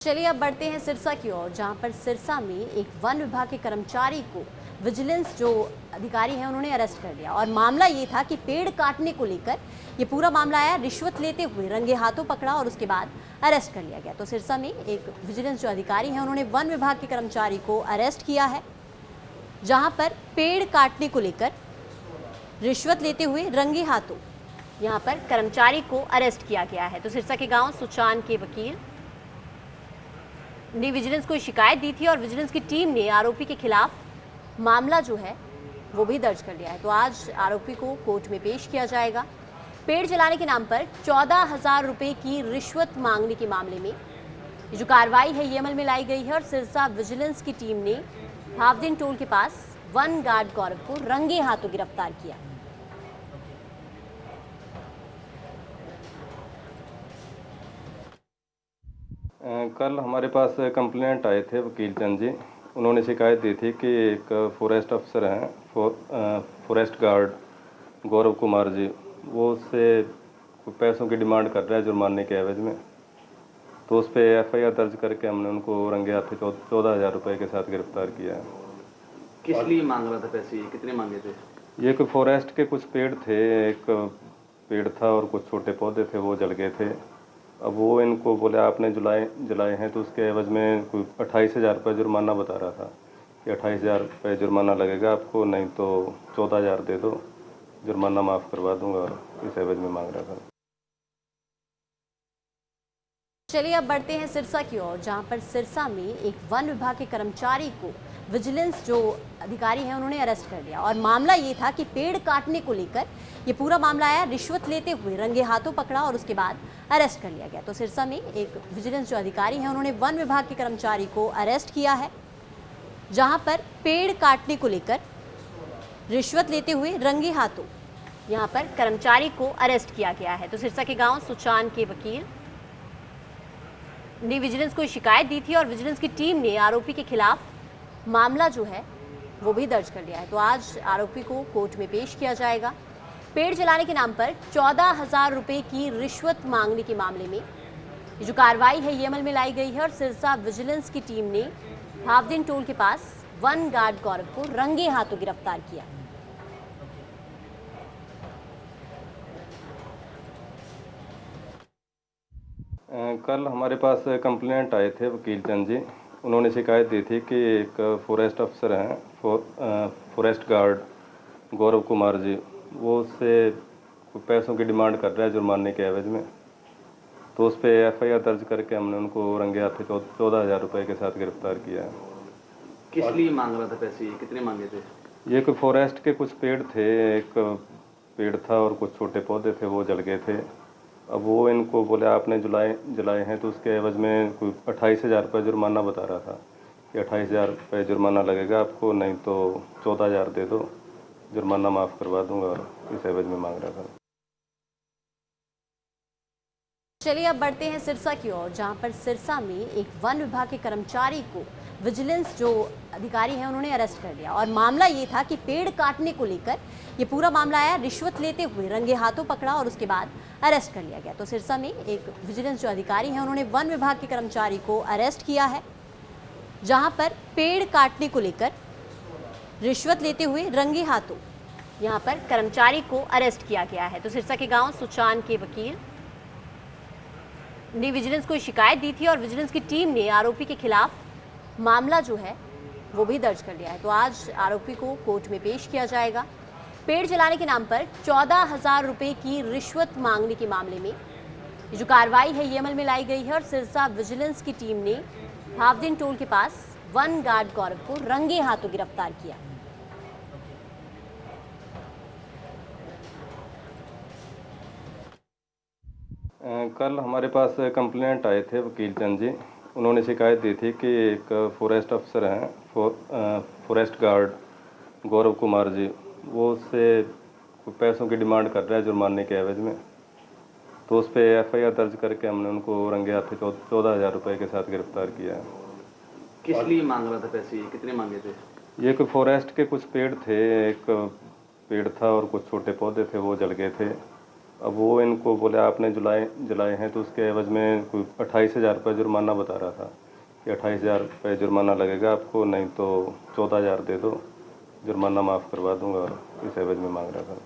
चलिए अब बढ़ते हैं सिरसा की ओर, जहां पर सिरसा में एक वन विभाग के कर्मचारी को विजिलेंस जो अधिकारी हैं उन्होंने अरेस्ट कर लिया। और मामला ये था कि पेड़ काटने को लेकर ये पूरा मामला आया, रिश्वत लेते हुए रंगे हाथों पकड़ा और उसके बाद अरेस्ट कर लिया गया। तो सिरसा में एक विजिलेंस जो अधिकारी हैं उन्होंने वन विभाग के कर्मचारी को अरेस्ट किया है, जहाँ पर पेड़ काटने को लेकर रिश्वत लेते हुए रंगे हाथों यहाँ पर कर्मचारी को अरेस्ट किया गया है। तो सिरसा के गाँव सुचान के वकील ने विजिलेंस को शिकायत दी थी और विजिलेंस की टीम ने आरोपी के खिलाफ मामला जो है वो भी दर्ज कर लिया है। तो आज आरोपी को कोर्ट में पेश किया जाएगा। पेड़ जलाने के नाम पर 14,000 रुपए की रिश्वत मांगने के मामले में जो कार्रवाई है ये अमल में लाई गई है और सिरसा विजिलेंस की टीम ने हावदिन टोल के पास वन गार्ड गौरव को रंगे हाथों गिरफ्तार किया। कल हमारे पास कंप्लेंट आए थे वकील चंद जी। उन्होंने शिकायत दी थी कि एक फॉरेस्ट अफसर हैं, फॉरेस्ट गार्ड गौरव कुमार जी, वो उससे पैसों की डिमांड कर रहा है जुर्माने के एवज में। तो उस पर एफआईआर दर्ज करके हमने उनको रंगे हाथ 14,000 रुपये के साथ गिरफ्तार किया है। किस लिए मांग रहा था पैसे, कितने मांगे थे? ये कोई फॉरेस्ट के कुछ पेड़ थे, एक पेड़ था और कुछ छोटे पौधे थे, वो जल गए थे। अब वो इनको बोले आपने जलाए हैं, तो उसके एवज में कोई 28,000 रुपये जुर्माना बता रहा था कि 28,000 रुपये जुर्माना लगेगा आपको, नहीं तो 14,000 दे दो, जुर्माना माफ़ करवा दूंगा, और इस एवज में मांग रहा था। चलिए अब बढ़ते हैं सिरसा की ओर, जहां पर सिरसा में एक वन विभाग के कर्मचारी को विजिलेंस जो अधिकारी हैं उन्होंने अरेस्ट कर लिया। और मामला ये था कि पेड़ काटने को लेकर ये पूरा मामला आया, रिश्वत लेते हुए रंगे हाथों पकड़ा और उसके बाद अरेस्ट कर लिया गया। तो सिरसा में एक विजिलेंस जो अधिकारी हैं उन्होंने वन विभाग के कर्मचारी को अरेस्ट किया है, जहाँ पर पेड़ काटने को लेकर रिश्वत लेते हुए रंगे हाथों यहाँ पर कर्मचारी को अरेस्ट किया गया है। तो सिरसा के गाँव सुचान के वकील ने विजिलेंस को शिकायत दी थी और विजिलेंस की टीम ने आरोपी के खिलाफ मामला जो है वो भी दर्ज कर लिया है। तो आज आरोपी को कोर्ट में पेश किया जाएगा। पेड़ जलाने के नाम पर 14,000 रुपए की रिश्वत मांगने के मामले में जो कार्रवाई है ये अमल में लाई गई है और सिरसा विजिलेंस की टीम ने हावदिन टोल के पास वन गार्ड गौरव को रंगे हाथों गिरफ्तार किया। कल हमारे पास कंप्लेंट आए थे वकील चंद जी। उन्होंने शिकायत दी थी कि एक फॉरेस्ट अफसर हैं, फॉरेस्ट गार्ड गौरव कुमार जी, वो उससे पैसों की डिमांड कर रहा है जुर्माने के एवज में। तो उस पर एफआईआर दर्ज करके हमने उनको रंगे हाथ 14,000 रुपये के साथ गिरफ्तार किया है। किस लिए मांग रहा था पैसे, कितने मांगे थे? ये कोई फॉरेस्ट के कुछ पेड़ थे, एक पेड़ था और कुछ छोटे पौधे थे, वो जल गए थे। अब वो इनको बोले आपने जलाए हैं, तो उसके एवज में कोई 28,000 रुपये जुर्माना बता रहा था कि 28,000 रुपये जुर्माना लगेगा आपको, नहीं तो 14,000 दे दो, जुर्माना माफ़ करवा दूंगा, और इस एवज में मांग रहा था। चलिए अब बढ़ते हैं सिरसा की ओर, जहां पर सिरसा में एक वन विभाग के कर्मचारी को विजिलेंस जो अधिकारी हैं उन्होंने अरेस्ट कर लिया। और मामला ये था कि पेड़ काटने को लेकर ये पूरा मामला आया, रिश्वत लेते हुए रंगे हाथों पकड़ा और उसके बाद अरेस्ट कर लिया गया। तो सिरसा में एक विजिलेंस जो अधिकारी हैं उन्होंने वन विभाग के कर्मचारी को अरेस्ट किया है, जहाँ पर पेड़ काटने को लेकर रिश्वत लेते हुए रंगे हाथों यहाँ पर कर्मचारी को अरेस्ट किया गया है। तो सिरसा के गाँव सुचान के वकील ने विजिलेंस को शिकायत दी थी और विजिलेंस की टीम ने आरोपी के खिलाफ मामला जो है वो भी दर्ज कर लिया है। तो आज आरोपी को कोर्ट में पेश किया जाएगा। पेड़ जलाने के नाम पर 14,000 रुपए की रिश्वत मांगने के मामले में जो कार्रवाई है ये अमल में लाई गई है और सिरसा विजिलेंस की टीम ने हावदिन टोल के पास वन गार्ड गौरव को रंगे हाथों गिरफ्तार किया। कल हमारे पास कंप्लेंट आए थे वकील चंद जी। उन्होंने शिकायत दी थी कि एक फॉरेस्ट अफसर हैं, फॉरेस्ट गार्ड गौरव कुमार जी, वो उससे पैसों की डिमांड कर रहा है जुर्माने के एवज में। तो उस पर एफआईआर दर्ज करके हमने उनको रंगे हाथ 14,000 रुपये के साथ गिरफ्तार किया है। किस लिए मांग रहा था पैसे, कितने मांगे थे? ये कोई फॉरेस्ट के कुछ पेड़ थे, एक पेड़ था और कुछ छोटे पौधे थे, वो जल गए थे। अब वो इनको बोले आपने जलाए हैं तो उसके एवज में कोई 28,000 रुपये जुर्माना बता रहा था कि 28,000 रुपये जुर्माना लगेगा आपको, नहीं तो 14,000 दे दो, जुर्माना माफ़ करवा दूंगा, और इस एवज में मांग रहा था।